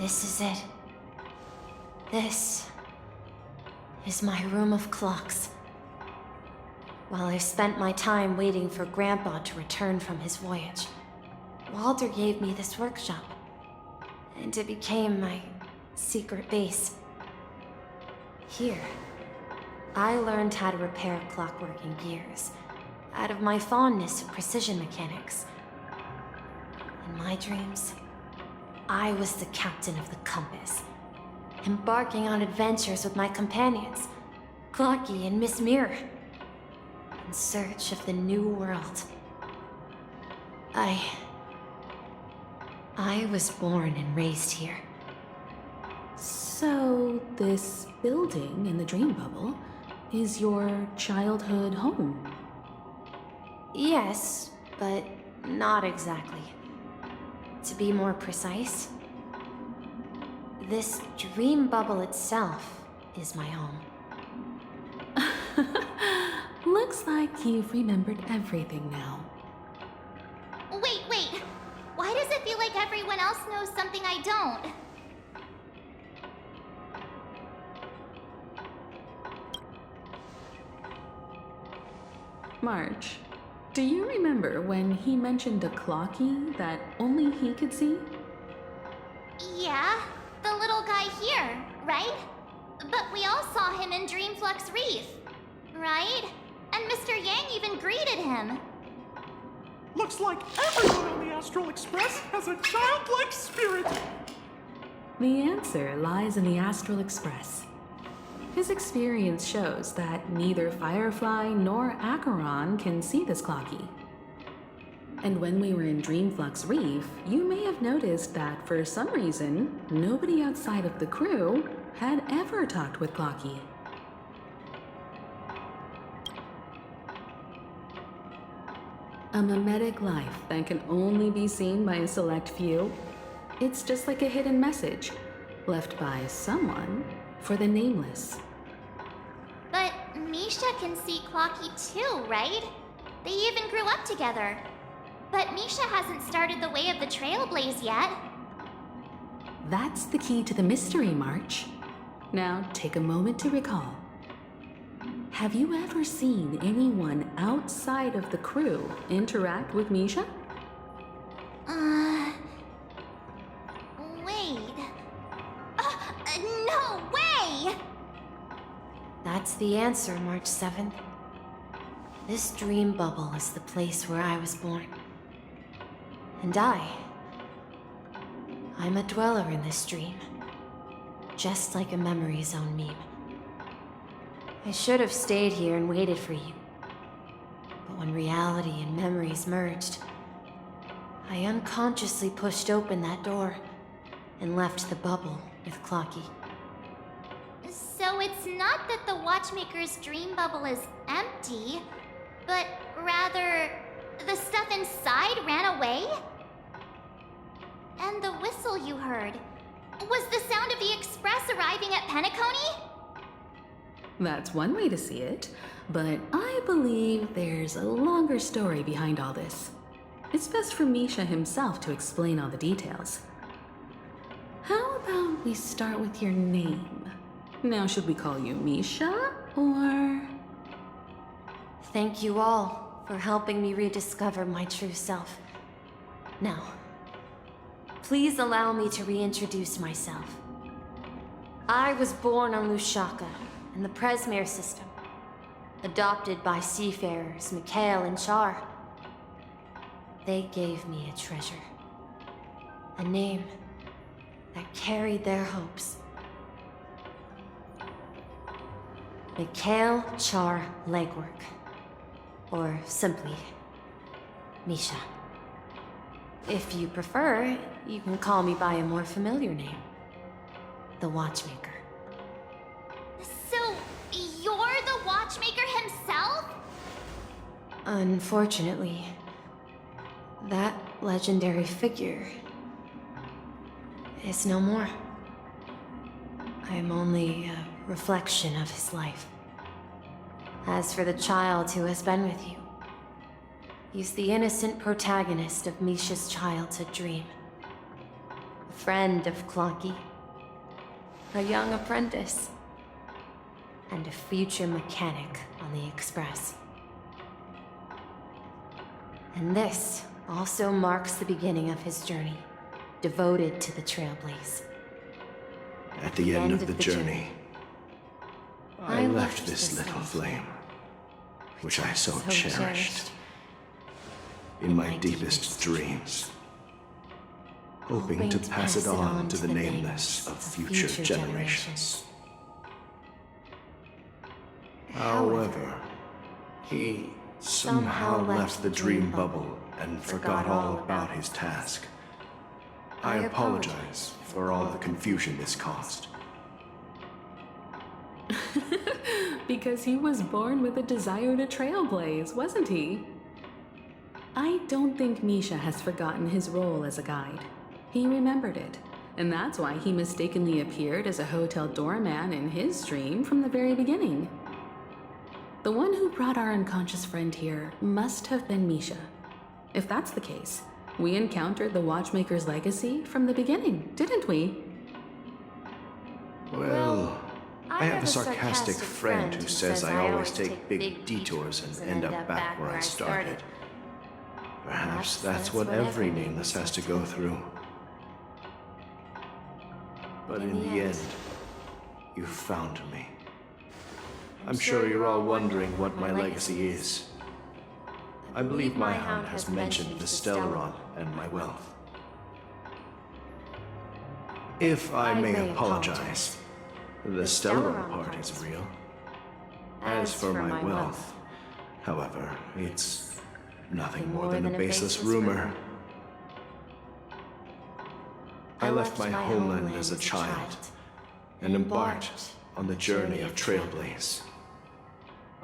This is it. This is my room of clocks. While I spent my time waiting for Grandpa to return from his voyage, Walter gave me this workshop, and it became my secret base. Here, I learned how to repair clockworking gears out of my fondness of precision mechanics. In my dreams, I was the captain of the compass, embarking on adventures with my companions, Clocky and Miss Mirror, in search of the new world. I was born and raised here. So, this building in the dream bubble is your childhood home? Yes, but not exactly. To be more precise, this dream bubble itself is my home. Looks like you've remembered everything now. Wait. Why does it feel like everyone else knows something I don't? March, do you remember when he mentioned a clocky that only he could see? Yeah, the little guy here, right? But we all saw him in Dreamflux Reef, right? And Mr. Yang even greeted him. Looks like everyone on the Astral Express has a childlike spirit! The answer lies in the Astral Express. His experience shows that neither Firefly nor Acheron can see this clocky. And when we were in Dreamflux Reef, you may have noticed that for some reason, nobody outside of the crew had ever talked with Clocky. A mimetic life that can only be seen by a select few. It's just like a hidden message, left by someone for the nameless. But Misha can see Clocky too, right? They even grew up together. But Misha hasn't started the way of the Trailblaze yet. That's the key to the mystery, March. Now take a moment to recall. Have you ever seen anyone outside of the crew interact with Misha? Wait. No way! That's the answer, March 7th. This dream bubble is the place where I was born. And I'm a dweller in this dream. Just like a memory zone meme. I should have stayed here and waited for you. But when reality and memories merged, I unconsciously pushed open that door and left the bubble with Clocky. So it's not that the Watchmaker's dream bubble is empty, but rather the stuff inside ran away? And the whistle you heard was the sound of the Express arriving at Penacony? That's one way to see it, but I believe there's a longer story behind all this. It's best for Misha himself to explain all the details. How about we start with your name? Now, should we call you Misha, or...? Thank you all for helping me rediscover my true self. Now, please allow me to reintroduce myself. I was born on Lushaka in the Presmere system, adopted by seafarers Mikhail and Char. They gave me a treasure, a name that carried their hopes. Mikhail Char Legwork, or simply Misha. If you prefer, you can call me by a more familiar name, the Watchmaker. So, you're the Watchmaker himself? Unfortunately, that legendary figure is no more. I am only a reflection of his life. As for the child who has been with you, he's the innocent protagonist of Misha's childhood dream. a friend of Clonky, a young apprentice, and a future mechanic on the Express. And this also marks the beginning of his journey, devoted to the Trailblaze. At the end of the journey, I left this little flame, which I so cherished, in my deepest dreams, hoping to pass it on to the nameless of future generations. However, he somehow left the dream bubble and forgot all about his task. I apologize for all the confusion this caused. Because he was born with a desire to trailblaze, wasn't he? I don't think Misha has forgotten his role as a guide. He remembered it, and that's why he mistakenly appeared as a hotel doorman in his dream from the very beginning. The one who brought our unconscious friend here must have been Misha. If that's the case, we encountered the Watchmaker's legacy from the beginning, didn't we? Well, I have a sarcastic friend who says I always take big detours and end up back where I started. Perhaps that's what every nameless has to go through. But in the end, you found me. I'm sure you're all wondering what my legacy is. I believe my hound has mentioned the Stellaron and my wealth. If I may apologize, the Stellaron part is real. As for my wealth, however, it's nothing more than a baseless rumor. I left my homeland as a child and embarked on the journey of Trailblaze.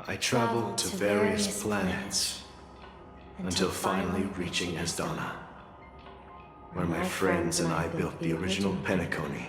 I traveled to various planets until finally reaching Asdana, where my friends and I built the original Penacony